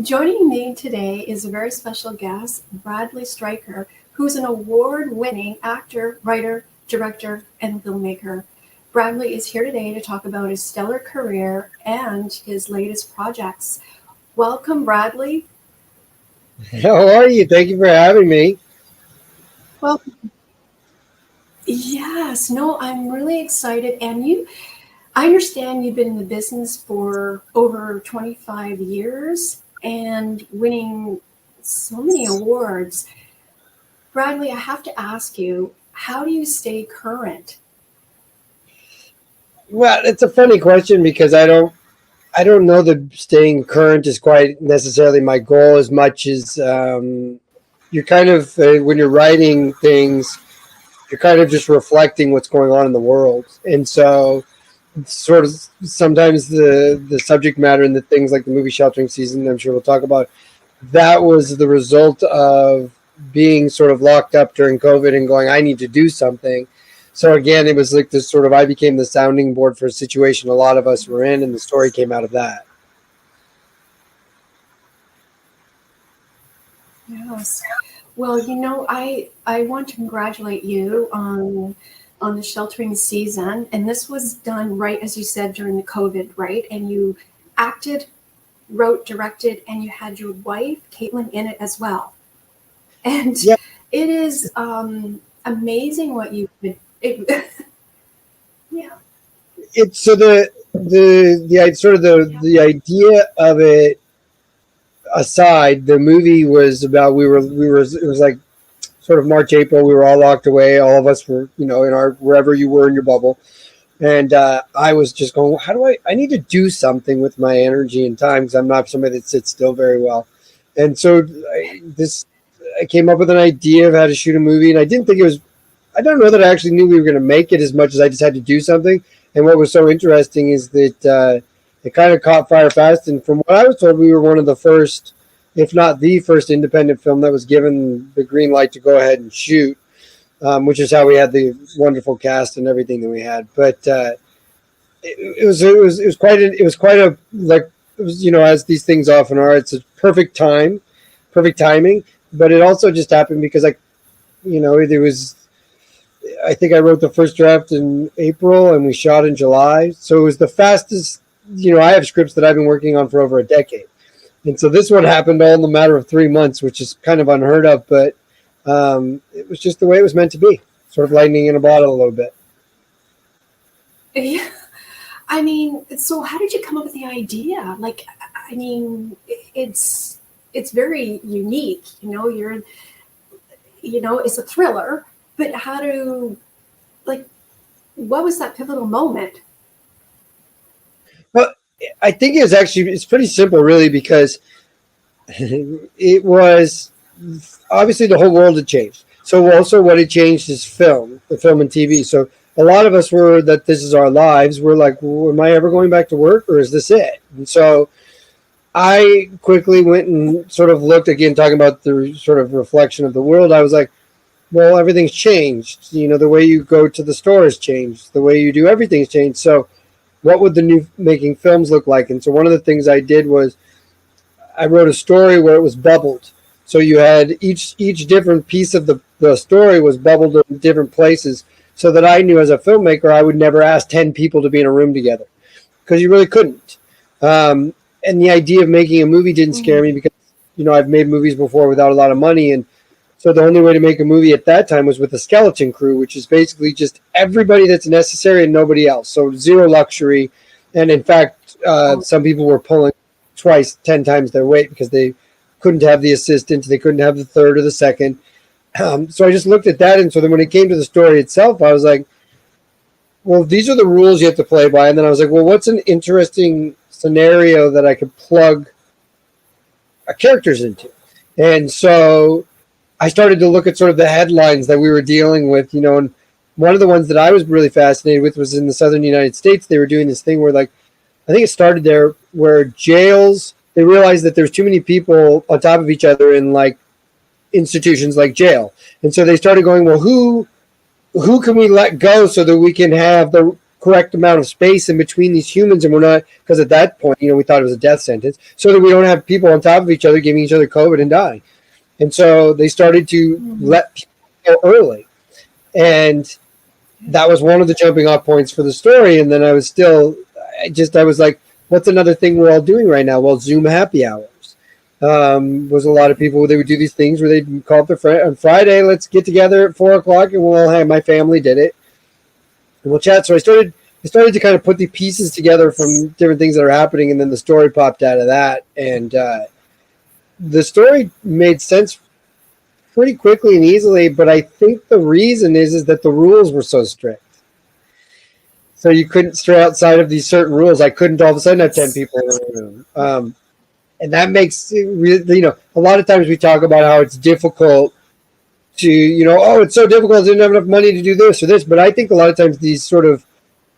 Joining me today is a very special guest, Bradley Stryker, who's an award-winning actor, writer, director, and filmmaker. Bradley is here today to talk about his stellar career and his latest projects. Welcome, Bradley. How are you? Thank you for having me. Well, yes, no, I'm really excited. I understand you've been in the business for over 25 years and winning so many awards. Bradley, I have to ask you, how do you stay current? Well, it's a funny question because I don't know that staying current is quite necessarily my goal as much as you're kind of when you're writing things, you're kind of just reflecting what's going on in the world, and so sort of sometimes the subject matter and the things like the movie Sheltering Season, I'm sure we'll talk about, that was the result of being sort of locked up during COVID and going, I need to do something. So again, it was like this sort of, I became the sounding board for a situation a lot of us were in, and the story came out of that. Yes. Well, I want to congratulate you on the Sheltering Season, and this was done right as you said during the COVID, right? And you acted, wrote, directed, and you had your wife Caitlin in it as well. And Yeah. it is amazing what you've been. Yeah. It's so the sort of the idea of it aside, the movie was about we were it was like sort of March, April, we were all locked away, all of us were in our wherever you were in your bubble, and I was just going, how do I need to do something with my energy and time because I'm not somebody that sits still very well. And so I came up with an idea of how to shoot a movie, and I don't know that I actually knew we were going to make it as much as I just had to do something. And what was so interesting is that it kind of caught fire fast. And from what I was told, we were one of the first, if not the first, independent film that was given the green light to go ahead and shoot, which is how we had the wonderful cast and everything that we had. But it was quite a like it was, as these things often are, it's a perfect timing. But it also just happened because there was. I think I wrote the first draft in April and we shot in July. So it was the fastest, I have scripts that I've been working on for over a decade. And so this one happened all in the matter of 3 months, which is kind of unheard of, but it was just the way it was meant to be, sort of lightning in a bottle a little bit. Yeah. I mean, so how did you come up with the idea? Like, I mean, it's very unique, it's a thriller. But what was that pivotal moment? Well, I think it's pretty simple, really, because it was obviously the whole world had changed. So also what had changed is the film and TV. So a lot of us were that this is our lives. We're like, well, am I ever going back to work or is this it? And so I quickly went and sort of looked again, talking about the sort of reflection of the world. I was like, well, everything's changed. The way you go to the store has changed. The way you do everything's changed. So what would the new making films look like? And so one of the things I did was I wrote a story where it was bubbled. So you had each different piece of the story was bubbled in different places so that I knew as a filmmaker I would never ask 10 people to be in a room together because you really couldn't. And the idea of making a movie didn't scare me because, I've made movies before without a lot of money. And so the only way to make a movie at that time was with a skeleton crew, which is basically just everybody that's necessary and nobody else. So zero luxury. And in fact, some people were pulling 10 times their weight because they couldn't have the assistant. They couldn't have the third or the second. So I just looked at that. And so then when it came to the story itself, I was like, well, these are the rules you have to play by. And then I was like, well, what's an interesting scenario that I could plug characters into? And so I started to look at sort of the headlines that we were dealing with, and one of the ones that I was really fascinated with was in the southern United States. They were doing this thing where, I think it started there, where jails, they realized that there's too many people on top of each other in institutions like jail. And so they started going, well, who can we let go so that we can have the correct amount of space in between these humans, and we're not, because at that point, we thought it was a death sentence, so that we don't have people on top of each other giving each other COVID and dying. And so they started to let people go early, and that was one of the jumping off points for the story. And then I was like, what's another thing we're all doing right now? Well, Zoom happy hours. Was a lot of people, they would do these things where they'd call up their friend on Friday, let's get together at 4:00 and we'll all have, my family did it, and we'll chat. So I started to kind of put the pieces together from different things that are happening, and then the story popped out of that. And the story made sense pretty quickly and easily, but I think the reason is that the rules were so strict. So you couldn't stray outside of these certain rules. I couldn't all of a sudden have 10 people in a room. And that makes it really, a lot of times we talk about how it's difficult to, it's so difficult, I didn't have enough money to do this or this. But I think a lot of times these sort of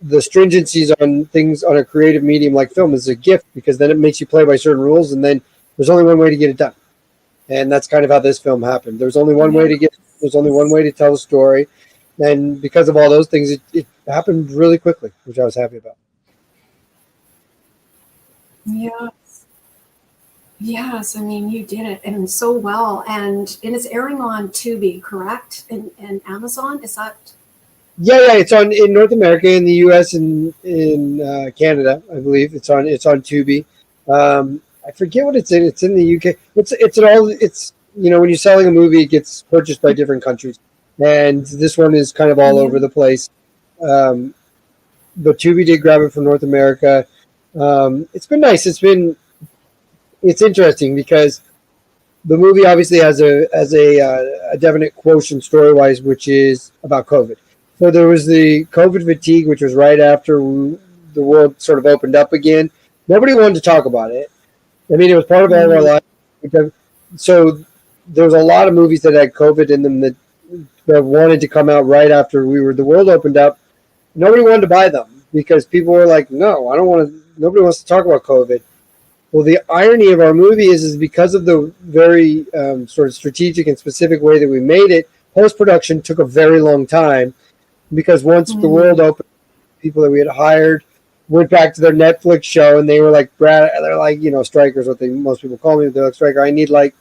the stringencies on things on a creative medium like film is a gift, because then it makes you play by certain rules, and then there's only one way to get it done. And that's kind of how this film happened. There's only one way to tell a story. And because of all those things, it happened really quickly, which I was happy about. Yeah. Yes, I mean, you did it and so well. And it's airing on Tubi, correct? And Amazon, is that? Yeah, it's on in North America, in the US, and in Canada, I believe. It's on Tubi. I forget what it's in. It's in the UK. It's when you're selling a movie, it gets purchased by different countries. And this one is kind of all over the place. But Tubi did grab it from North America. It's been nice. It's interesting because the movie obviously has a definite quotient story-wise, which is about COVID. So there was the COVID fatigue, which was right after the world sort of opened up again. Nobody wanted to talk about it. I mean, it was part of all of our lives. So there was a lot of movies that had COVID in them that wanted to come out right after the world opened up. Nobody wanted to buy them because people were like, no, I don't want to. Nobody wants to talk about COVID. Well, the irony of our movie is because of the very sort of strategic and specific way that we made it, post-production took a very long time, because once the world opened, people that we had hired went back to their Netflix show, and they were like, Stryker is what most people call me. They're like, Stryker, I need like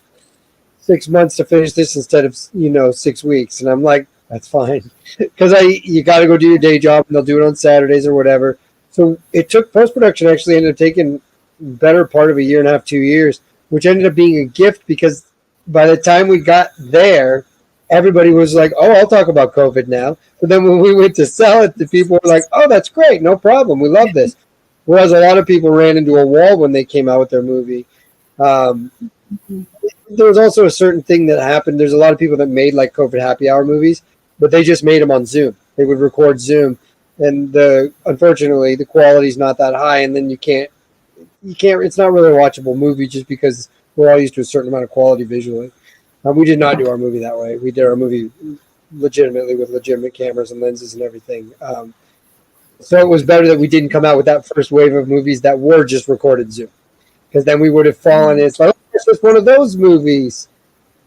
6 months to finish this instead of 6 weeks. And I'm like, that's fine, because you got to go do your day job, and they'll do it on Saturdays or whatever. So it took post-production, actually ended up taking better part of a year and a half, 2 years, which ended up being a gift, because by the time we got there, everybody was like, oh, I'll talk about COVID now. But then when we went to sell it, the people were like, oh, that's great, no problem, we love this. Whereas a lot of people ran into a wall when they came out with their movie. There was also a certain thing that happened. There's a lot of people that made like COVID happy hour movies, but they just made them on Zoom. They would record Zoom, and unfortunately the quality's not that high, and then you can't, it's not really a watchable movie, just because we're all used to a certain amount of quality visually. We did not do our movie that way. We did our movie legitimately with legitimate cameras and lenses and everything. So it was better that we didn't come out with that first wave of movies that were just recorded Zoom, because then we would have fallen. It's like, oh, it's just one of those movies,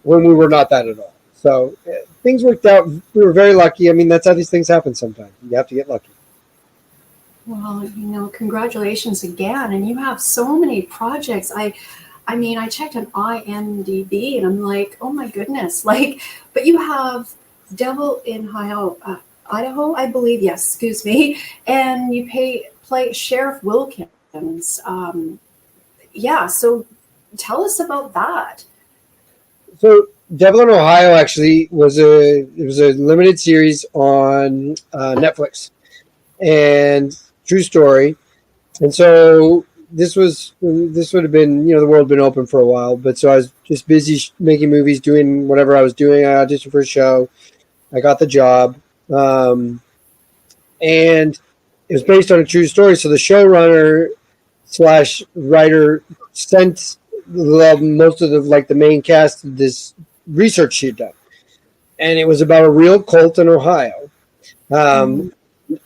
when we were not that at all. So things worked out. We were very lucky. I mean, that's how these things happen sometimes. You have to get lucky. Well, congratulations again. And you have so many projects. I mean, I checked on IMDb and I'm like, oh my goodness. But you have Devil in Idaho, I believe. Yes, excuse me. And you play Sheriff Wilkins. So tell us about that. So Devil in Ohio actually was a limited series on Netflix, and true story. And so this would have been, the world had been open for a while, but so I was just busy making movies, doing whatever I was doing. I auditioned for a show. I got the job. And it was based on a true story. So the showrunner / writer sent most of the main cast of this research she'd done. And it was about a real cult in Ohio.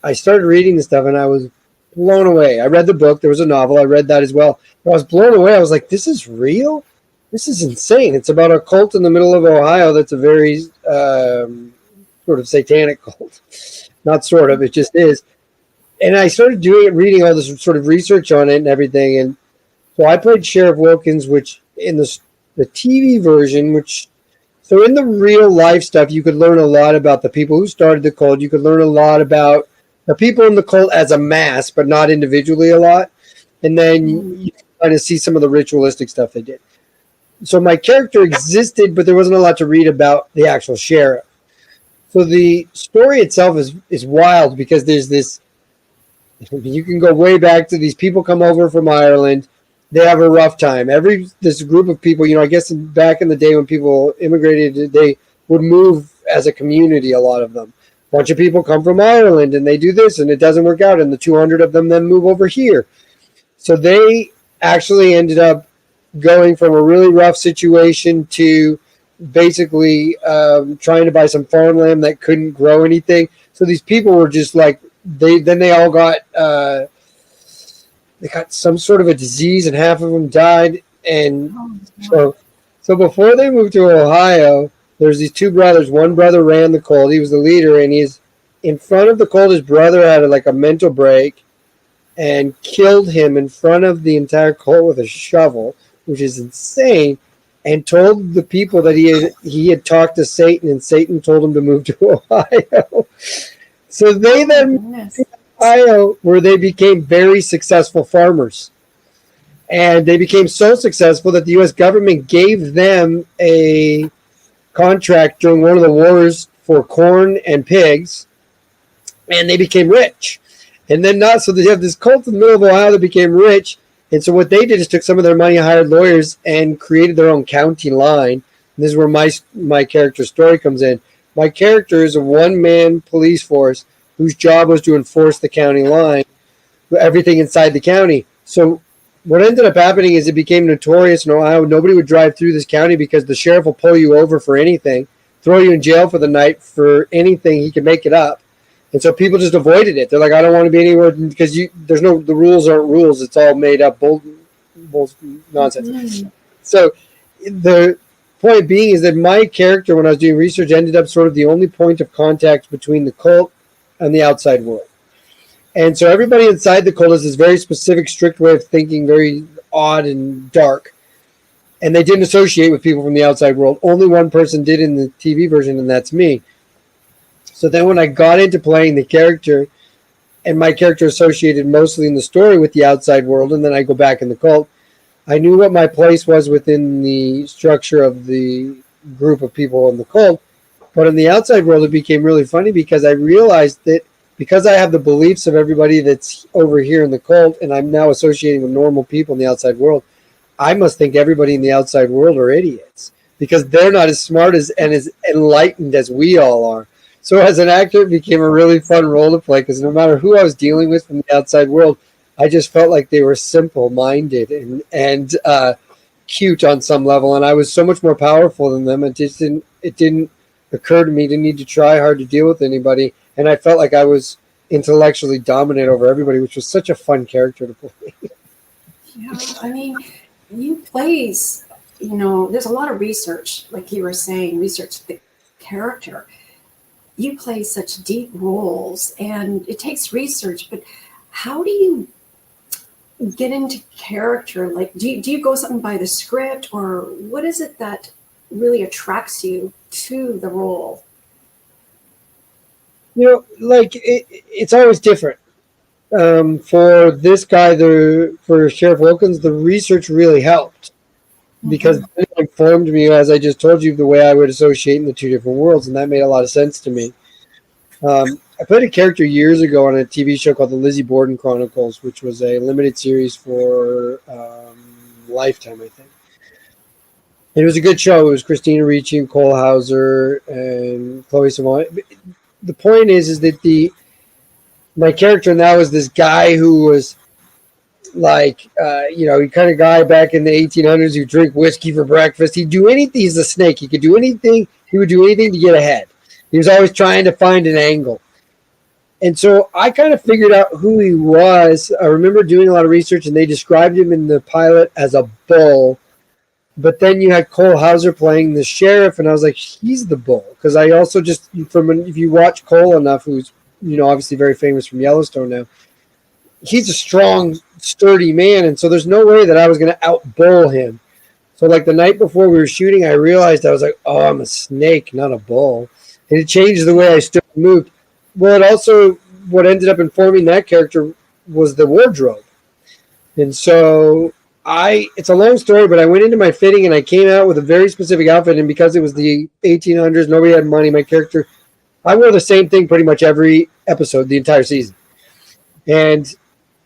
I started reading this stuff and I was blown away. I read the book. There was a novel. I read that as well. But I was blown away. I was like, this is real? This is insane. It's about a cult in the middle of Ohio that's a very sort of satanic cult. Not sort of, it just is. and I started doing it, reading all this sort of research on it and everything. And so I played Sheriff Wilkins, which in the TV version, which so in the real life stuff, you could learn a lot about the people who started the cult. You could learn a lot about the people in the cult as a mass, but not individually a lot. And then you can kind of see some of the ritualistic stuff they did. So my character existed, but there wasn't a lot to read about the actual sheriff. So the story itself is wild because there's this. You can go way back to these people come over from Ireland. They have a rough time. This group of people, I guess back in the day when people immigrated, they would move as a community, a lot of them. A bunch of people come from Ireland and they do this and it doesn't work out. And the 200 of them then move over here. So they actually ended up going from a really rough situation to basically trying to buy some farmland that couldn't grow anything. So these people were just like, they all got they got some sort of a disease and half of them died. And so before they moved to Ohio, there's these two brothers. One brother ran the cult. He was the leader, and he's in front of the cult. His brother had a mental break and killed him in front of the entire cult with a shovel, which is insane, and told the people that he had talked to Satan, and Satan told him to move to Ohio. So they then moved to Ohio, where they became very successful farmers. And they became so successful that the U.S. government gave them a contract during one of the wars for corn and pigs, and they became rich. And then so they have this cult in the middle of Ohio that became rich. And so what they did is took some of their money, hired lawyers, and created their own county line. And this is where my character's story comes in. My character is a one-man police force whose job was to enforce the county line, everything inside the county. So what ended up happening is it became notorious in Ohio. Nobody would drive through this county because the sheriff will pull you over for anything, throw you in jail for the night for anything. He can make it up. And so people just avoided it. They're like, I don't want to be anywhere because the rules aren't rules. It's all made up bull nonsense. Mm-hmm. So the point being is that my character, when I was doing research, ended up sort of the only point of contact between the cult and the outside world. And so everybody inside the cult has this very specific, strict way of thinking, very odd and dark. And they didn't associate with people from the outside world. Only one person did in the TV version, and that's me. So then when I got into playing the character, and my character associated mostly in the story with the outside world, and then I go back in the cult, I knew what my place was within the structure of the group of people in the cult. But in the outside world, it became really funny because I realized that because I have the beliefs of everybody that's over here in the cult, and I'm now associating with normal people in the outside world, I must think everybody in the outside world are idiots because they're not as smart and as enlightened as we all are. So as an actor, it became a really fun role to play because no matter who I was dealing with from the outside world, I just felt like they were simple-minded and cute on some level, and I was so much more powerful than them. It didn't occur to me to need to try hard to deal with anybody, and I felt like I was intellectually dominant over everybody, which was such a fun character to play. Yeah, I mean, you plays, there's a lot of research, like you were saying, research the character. You play such deep roles, and it takes research, but how do you get into character? Like, do you go something by the script, or what is it that really attracts you to the role? It's always different. For this guy, for Sheriff Wilkins, the research really helped because it informed me, as I just told you, the way I would associate in the two different worlds, and that made a lot of sense to me. I played a character years ago on a TV show called The Lizzie Borden Chronicles, which was a limited series for Lifetime, I think. And it was a good show. It was Christina Ricci and Cole Hauser and Chloe Simone. The point is that my character now is this guy who was like, he kind of guy back in the 1800s who drink whiskey for breakfast. He'd do anything. He's a snake. He could do anything. He would do anything to get ahead. He was always trying to find an angle. And so I kind of figured out who he was. I remember doing a lot of research, and they described him in the pilot as a bull. But then you had Cole Hauser playing the sheriff, and I was like, he's the bull. Because I also if you watch Cole enough, who's obviously very famous from Yellowstone now, he's a strong, sturdy man, and so there's no way that I was going to outbull him. So like the night before we were shooting, I realized I was like, oh, I'm a snake, not a bull, and it changed the way I stood and moved. Well, it also what ended up informing that character was the wardrobe, and so it's a long story, but I went into my fitting and I came out with a very specific outfit, and because it was the 1800s, nobody had money. My character, I wore the same thing pretty much every episode, the entire season, and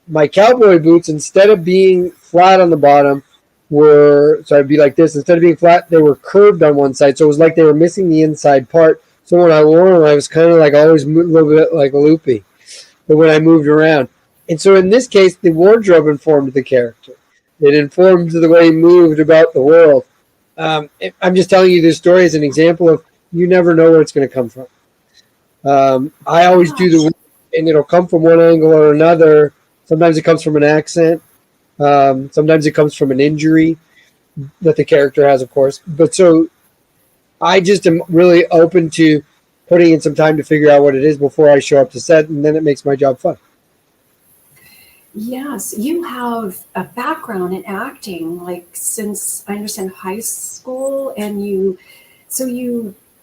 my cowboy boots, instead of being flat on the bottom, so I'd be like this. Instead of being flat, they were curved on one side, so it was like they were missing the inside part. So when I wore them, I was kind of like always a little bit like a loopy, but when I moved around. And so in this case, the wardrobe informed the character. It informed the way he moved about the world. I'm just telling you this story as an example of you never know where it's going to come from. I always do the work, and it'll come from one angle or another. Sometimes it comes from an accent. Sometimes it comes from an injury that the character has, of course. But so I just am really open to putting in some time to figure out what it is before I show up to set, and then it makes my job fun. Yes, you have a background in acting, like since I understand high school, and you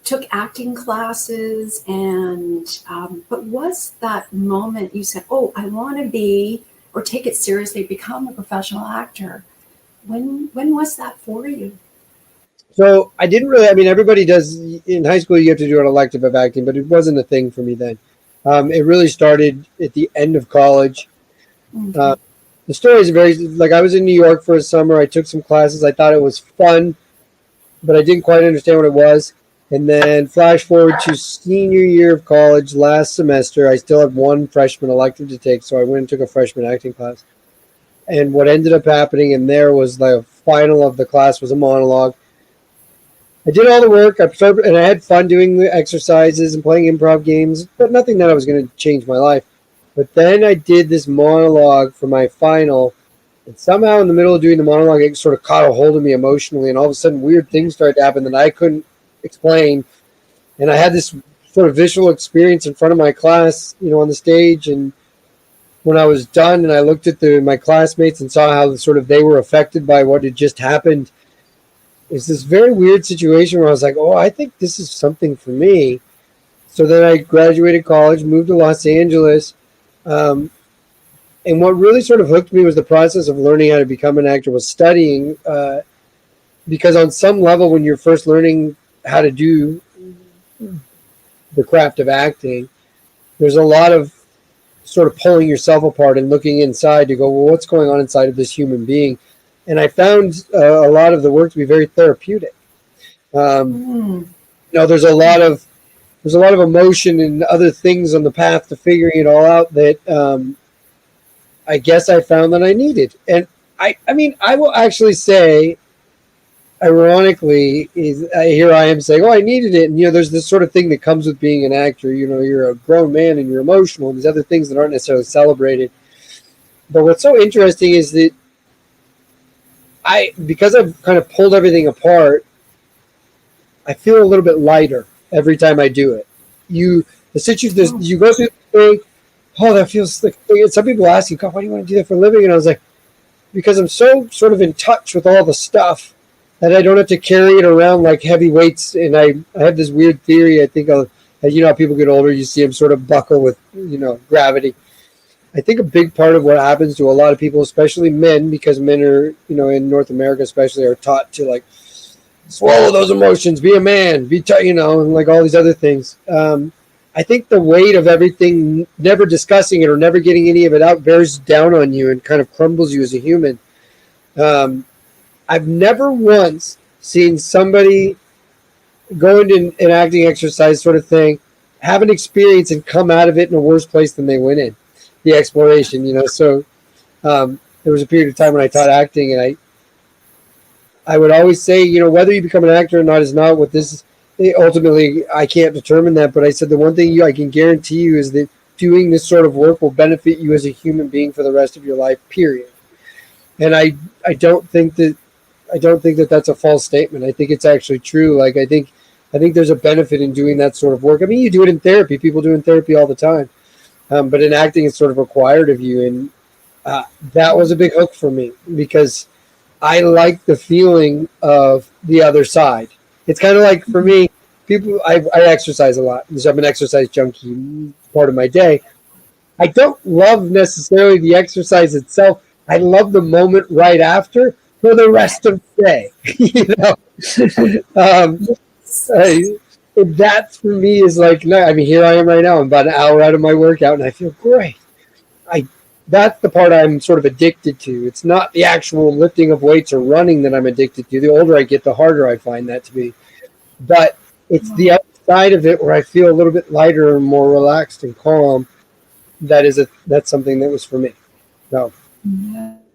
took acting classes, and but was that moment you said, "Oh, I want to be," or take it seriously, become a professional actor? When was that for you? So I didn't really. I mean, everybody does in high school. You have to do an elective of acting, but it wasn't a thing for me then. It really started at the end of college. Okay. The story is very like I was in New York for a summer. I took some classes. I thought it was fun, but I didn't quite understand what it was. And then flash forward to senior year of college, last semester, I still had one freshman elective to take, so I went and took a freshman acting class. And what ended up happening in there was the final of the class was a monologue. I did all the work, and I had fun doing the exercises and playing improv games, but nothing that I was going to change my life. But then I did this monologue for my final, and somehow in the middle of doing the monologue, it sort of caught a hold of me emotionally, and all of a sudden weird things started to happen that I couldn't explain. And I had this sort of visual experience in front of my class, on the stage. And when I was done and I looked at my classmates and saw how sort of they were affected by what had just happened, it's this very weird situation where I was like, oh, I think this is something for me. So then I graduated college, moved to Los Angeles. And what really sort of hooked me was the process of learning how to become an actor, was studying, because on some level, when you're first learning how to do the craft of acting, there's a lot of sort of pulling yourself apart and looking inside to go, well, what's going on inside of this human being? And I found a lot of the work to be very therapeutic. There's a lot of emotion and other things on the path to figuring it all out that I guess I found that I needed. And I mean, I will actually say, ironically, here I am saying, oh, I needed it. And, there's this sort of thing that comes with being an actor. You're a grown man and you're emotional, and these other things that aren't necessarily celebrated. But what's so interesting is that because I've kind of pulled everything apart, I feel a little bit lighter every time I do it. You go through the thing, oh, that feels like, some people ask you, God, why do you want to do that for a living? And I was like, because I'm so sort of in touch with all the stuff that I don't have to carry it around like heavy weights. And I have this weird theory. I think, how people get older, you see them sort of buckle with, gravity. I think a big part of what happens to a lot of people, especially men, because men are, in North America especially, are taught to like swallow those emotions, be a man, and like all these other things. I think the weight of everything, never discussing it or never getting any of it out, bears down on you and kind of crumbles you as a human. I've never once seen somebody go into an acting exercise sort of thing, have an experience and come out of it in a worse place than they went in. The exploration, So there was a period of time when I taught acting, and I would always say, whether you become an actor or not is not what this is. Ultimately, I can't determine that, but I said the one thing I can guarantee you is that doing this sort of work will benefit you as a human being for the rest of your life, period. And I don't think that that's a false statement. I think it's actually true. Like I think there's a benefit in doing that sort of work. I mean, you do it in therapy. People do it in therapy all the time. But in acting, it's sort of required of you. And That was a big hook for me because I like the feeling of the other side. It's kind of like for me, I exercise a lot. So I'm an exercise junkie part of my day. I don't love necessarily the exercise itself. I love the moment right after for the rest of the day. um, I, that for me is like, no, I mean, here I am right now. I'm about an hour out of my workout and I feel great. I That's the part I'm sort of addicted to. It's not the actual lifting of weights or running that I'm addicted to. The older I get, the harder I find that to be. But it's the other side of it where I feel a little bit lighter and more relaxed and calm. That's something that was for me. So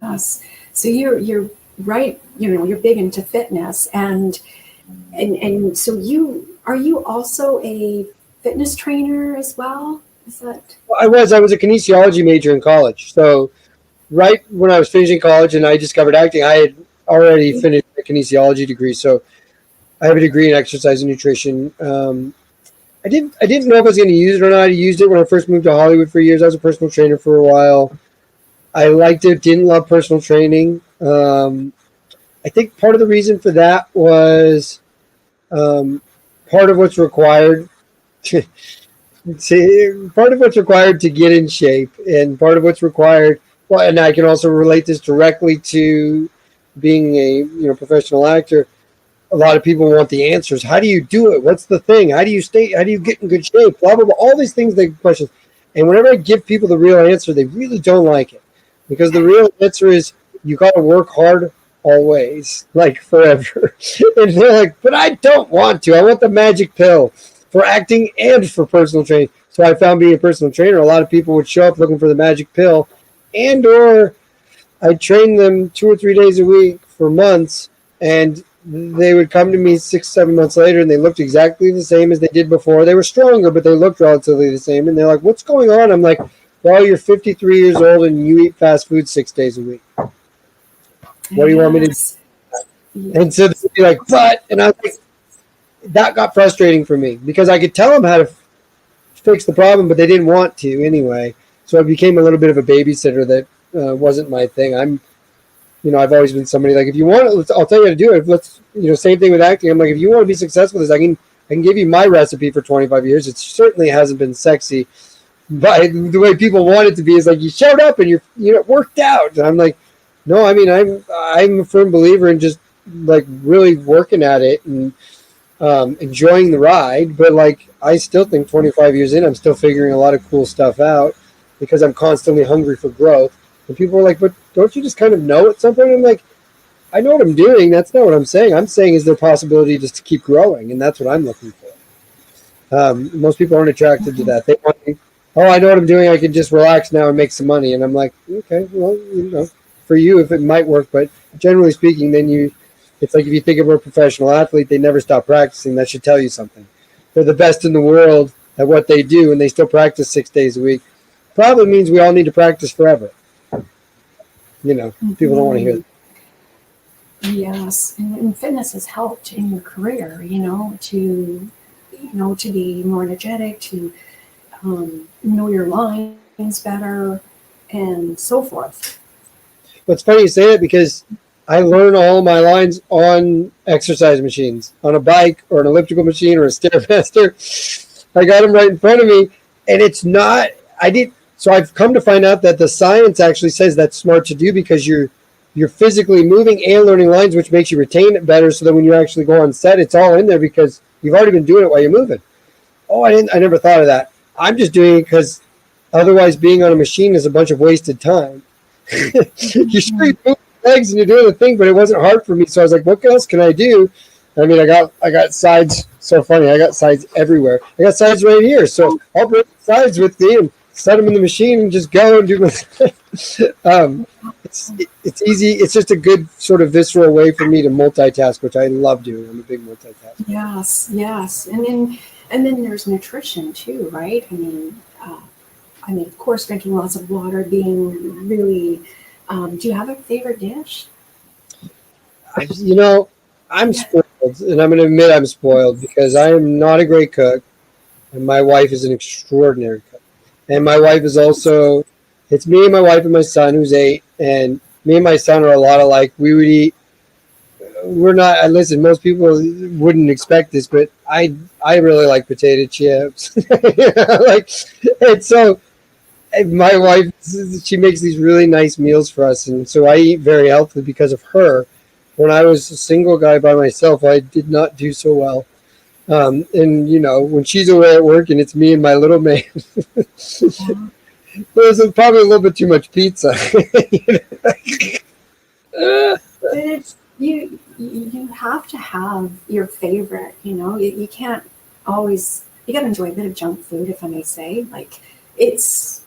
Yes. So you're right. You're big into fitness, and so you also a fitness trainer as well? Is that? I was a kinesiology major in college. So right when I was finishing college and I discovered acting, I had already finished a kinesiology degree. So I have a degree in exercise and nutrition. I didn't know if I was going to use it or not. I used it when I first moved to Hollywood for years. I was a personal trainer for a while. I liked it. Didn't love personal training. I think part of the reason for that was part of what's required. Part of what's required to get in shape, and part of what's required. Well, and I can also relate this directly to being a professional actor. A lot of people want the answers. How do you do it? What's the thing? How do you stay? How do you get in good shape? Blah blah blah. All these things they question. And whenever I give people the real answer, they really don't like it because the real answer is you got to work hard always, like forever. And they're like, but I don't want to. I want the magic pill for acting and for personal training. So I found being a personal trainer, a lot of people would show up looking for the magic pill, and or I trained them 2 or 3 days a week for months, and they would come to me 6, 7 months later, and they looked exactly the same as they did before. They were stronger, but they looked relatively the same. And they're like, "What's going on?" I'm like, "Well, you're 53 years old and you eat fast food 6 days a week. What do you want me to do?" Yes. And so they'd be like, "But," and I was like, that got frustrating for me because I could tell them how to fix the problem, but they didn't want to anyway. So I became a little bit of a babysitter that wasn't my thing. I've always been somebody like, if you want it, I'll tell you how to do it. Let's, same thing with acting. I'm like, if you want to be successful with this, I can give you my recipe for 25 years. It certainly hasn't been sexy, but the way people want it to be is like, you showed up and you're worked out. And I'm like, no, I mean, I'm a firm believer in just like really working at it and enjoying the ride. But like, I still think 25 years in, I'm still figuring a lot of cool stuff out because I'm constantly hungry for growth. And people are like, but don't you just kind of know at some point? I'm like, I know what I'm doing. That's not what I'm saying. I'm saying is there a possibility just to keep growing, and that's what I'm looking for. Most people aren't attracted to that. They want, oh, I know what I'm doing. I can just relax now and make some money. And I'm like, okay, well, for you, if it might work, but generally speaking, then it's like if you think of a professional athlete, they never stop practicing. That should tell you something. They're the best in the world at what they do, and they still practice 6 days a week. Probably means we all need to practice forever. People don't want to hear that. Yes, and fitness has helped in your career, to be more energetic, to know your lines better, and so forth. Well, it's funny you say that because I learn all my lines on exercise machines, on a bike or an elliptical machine or a Stairmaster. I got them right in front of me, and it's not. So I've come to find out that the science actually says that's smart to do because you're physically moving and learning lines, which makes you retain it better. So that when you actually go on set, it's all in there because you've already been doing it while you're moving. Oh, I never thought of that. I'm just doing it because otherwise being on a machine is a bunch of wasted time. You're sure you're moving legs and you're doing the thing, but it wasn't hard for me. So I was like, what else can I do? I mean, I got sides. So funny. I got sides everywhere. I got sides right here. So I'll bring the sides with me and set them in the machine and just go and do my it's easy. It's just a good sort of visceral way for me to multitask, which I love doing. I'm a big multitasker. Yes. And then there's nutrition too, right? I mean, of course, drinking lots of water, being really, do you have a favorite dish? I'm spoiled, and I'm going to admit I'm spoiled because I am not a great cook, and my wife is an extraordinary cook. And my wife is also It's me and my wife and my son, who's 8, and me and my son are a lot alike. We would eat. We're not. Listen, most people wouldn't expect this, but I really like potato chips. Like, and so my wife, she makes these really nice meals for us, and so I eat very healthily because of her. When I was a single guy by myself, I did not do so well. And when she's away at work and it's me and my little man, there's probably a little bit too much pizza. But it's you have to have your favorite. You can't always. You got to enjoy a bit of junk food, if I may say. Like it's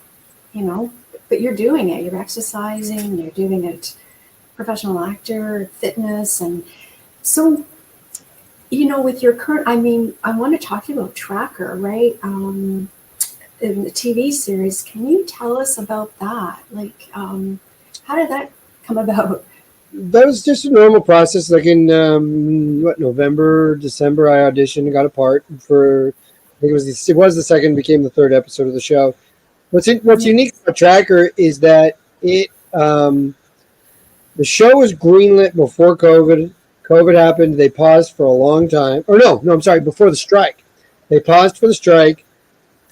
but you're doing it. You're exercising. You're doing it. Professional actor, fitness, and so with your current. I mean, I want to talk to you about Tracker, right? In the TV series, can you tell us about that? Like, how did that come about? That was just a normal process. Like in November, December, I auditioned and got a part for. I think it was the second, became the third episode of the show. What's unique about Tracker is that it the show was greenlit before COVID. COVID happened. They paused for a long time. Or no, I'm sorry. Before the strike, they paused for the strike.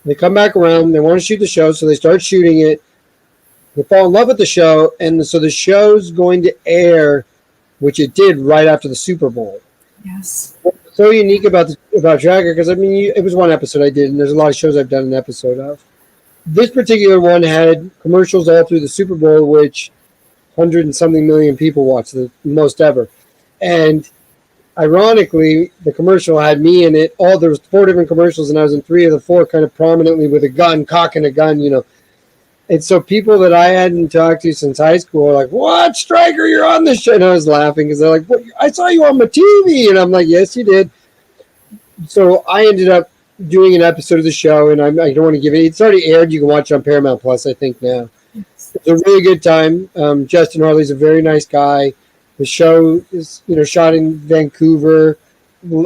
They come back around. They want to shoot the show, so they start shooting it. They fall in love with the show, and so the show's going to air, which it did right after the Super Bowl. Yes. What's so unique about Tracker, because I mean, it was one episode I did, and there's a lot of shows I've done an episode of. This particular one had commercials all through the Super Bowl, which 100 and something million people watched, the most ever. And ironically, the commercial had me in it. There was 4 different commercials, and I was in 3 of the 4 kind of prominently with a gun, cocking a gun, And so people that I hadn't talked to since high school were like, "What, Stryker, you're on this show?" And I was laughing because they're like, "What? I saw you on my TV." And I'm like, "Yes, you did." So I ended up doing an episode of the show, and I don't want to give it. It's already aired. You can watch it on Paramount Plus, I think, now. It's a really good time. Justin Harley's a very nice guy. The show is, shot in Vancouver.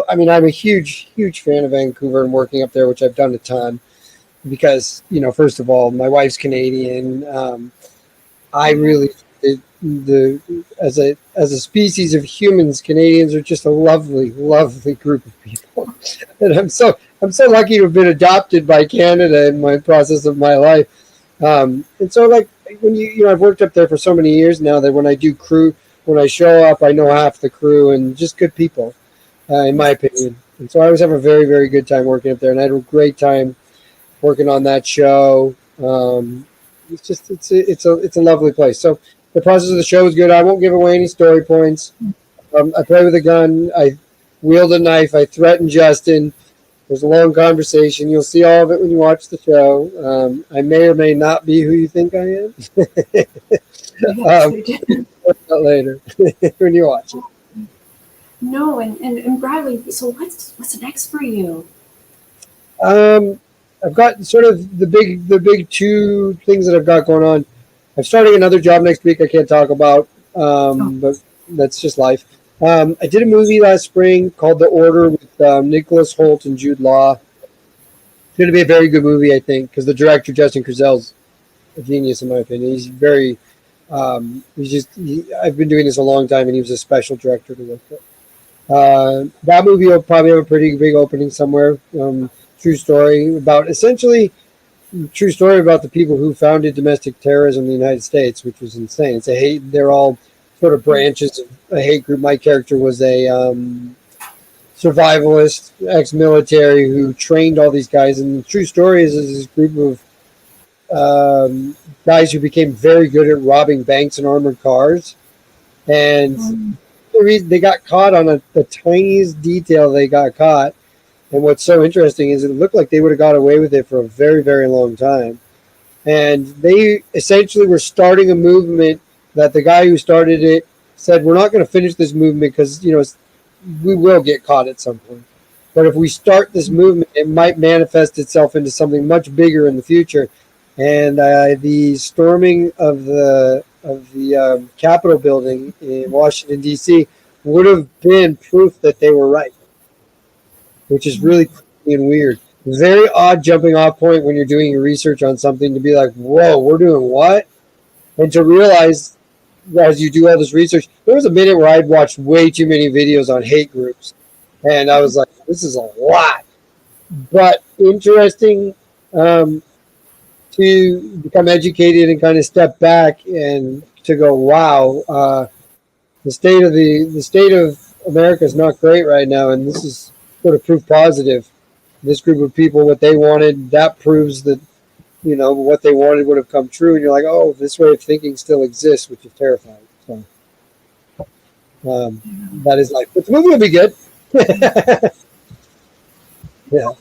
I mean, I'm a huge, huge fan of Vancouver and working up there, which I've done a ton. Because first of all, my wife's Canadian. I really as a species of humans, Canadians are just a lovely, lovely group of people, and I'm so lucky to have been adopted by Canada in my process of my life. And so, like when I've worked up there for so many years now that when I show up, I know half the crew and just good people, in my opinion. And so I always have a very, very good time working up there, and I had a great time working on that show. It's a lovely place. So the process of the show is good. I won't give away any story points. I play with a gun. I wield a knife. I threaten Justin. There's a long conversation. You'll see all of it when you watch the show. I may or may not be who you think I am. Later when you watch it. No, and Bradley. So what's next for you? I've got sort of the big 2 things that I've got going on. I'm starting another job next week I can't talk about, but that's just life. I did a movie last spring called The Order with Nicholas Hoult and Jude Law. It's going to be a very good movie, I think, because the director, Justin Kurzel's a genius, in my opinion. He's very I've been doing this a long time, and he was a special director to work with. That movie will probably have a pretty big opening somewhere. True story about the people who founded domestic terrorism in the United States, which was insane. They're all sort of branches of a hate group. My character was a survivalist, ex-military who trained all these guys. And the true story is this group of guys who became very good at robbing banks and armored cars. And they got caught on the tiniest detail they got caught. And what's so interesting is it looked like they would have got away with it for a very, very long time. And they essentially were starting a movement that the guy who started it said, we're not going to finish this movement because, we will get caught at some point. But if we start this movement, it might manifest itself into something much bigger in the future. And the storming of the Capitol building in Washington, D.C. would have been proof that they were right, which is really creepy and weird. very odd jumping off point when you're doing your research on something to be like, whoa, we're doing what? And to realize as you do all this research, there was a minute where I'd watched way too many videos on hate groups. And I was like, this is a lot. But interesting to become educated and kind of step back and to go, wow, the state of America is not great right now, and this is sort of proof positive. This group of people, what they wanted, that proves that what they wanted would have come true, and you're like, oh, this way of thinking still exists, which is terrifying. So that is life, but the movie will be good. Yeah.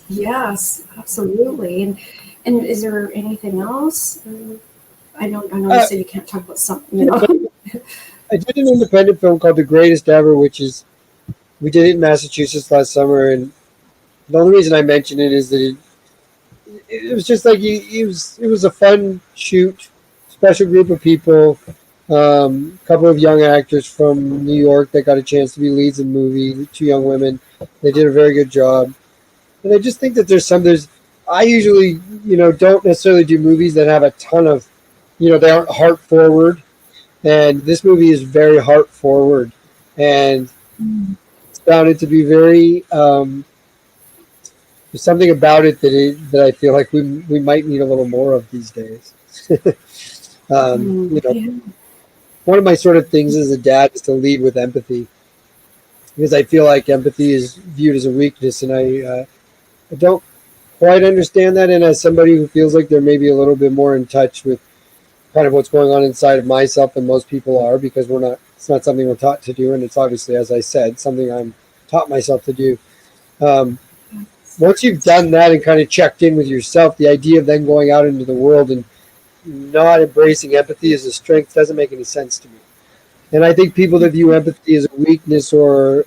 Yes, absolutely. And is there anything else? I know you said you can't talk about something. I did an independent film called The Greatest Ever, which is we did it in Massachusetts last summer, and the only reason I mention it is that it was just like it was a fun shoot, special group of people, couple of young actors from New York that got a chance to be leads in the movie. Two young women, they did a very good job, and I just think that there's. I usually don't necessarily do movies that have a ton of, they aren't heart forward, and this movie is very heart forward, and found it to be very. There's something about it that I feel like we might need a little more of these days. One of my sort of things as a dad is to lead with empathy, because I feel like empathy is viewed as a weakness, and I don't quite understand that. And as somebody who feels like they're maybe a little bit more in touch with kind of what's going on inside of myself than most people are, because it's not something we're taught to do, and it's obviously, as I said, something I'm taught myself to do. Once you've done that and kind of checked in with yourself, the idea of then going out into the world and not embracing empathy as a strength doesn't make any sense to me. And I think people that view empathy as a weakness or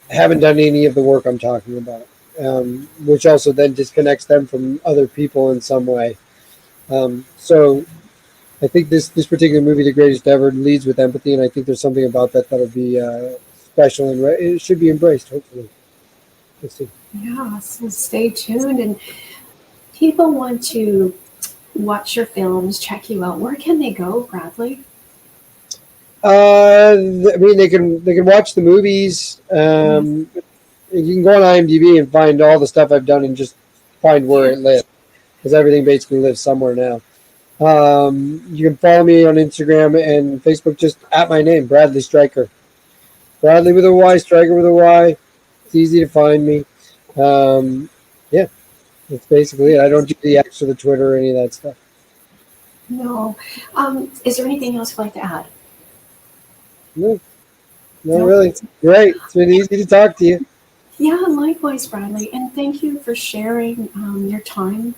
haven't done any of the work I'm talking about, which also then disconnects them from other people in some way. So I think this particular movie, The Greatest Ever, leads with empathy, and I think there's something about that that'll be special, and it should be embraced, hopefully. Let's see. Yeah, so stay tuned. And people want to watch your films, check you out. Where can they go, Bradley? I mean, they can watch the movies. You can go on IMDb and find all the stuff I've done and just find where it lives, because everything basically lives somewhere now. You can follow me on Instagram and Facebook just at my name, Bradley Stryker. Bradley with a Y, Stryker with a Y. It's easy to find me. Yeah, that's basically it. I don't do the X or the Twitter or any of that stuff. No. Is there anything else you'd like to add? No, really. It's great. It's been easy to talk to you. Yeah, likewise, Bradley. And thank you for sharing your time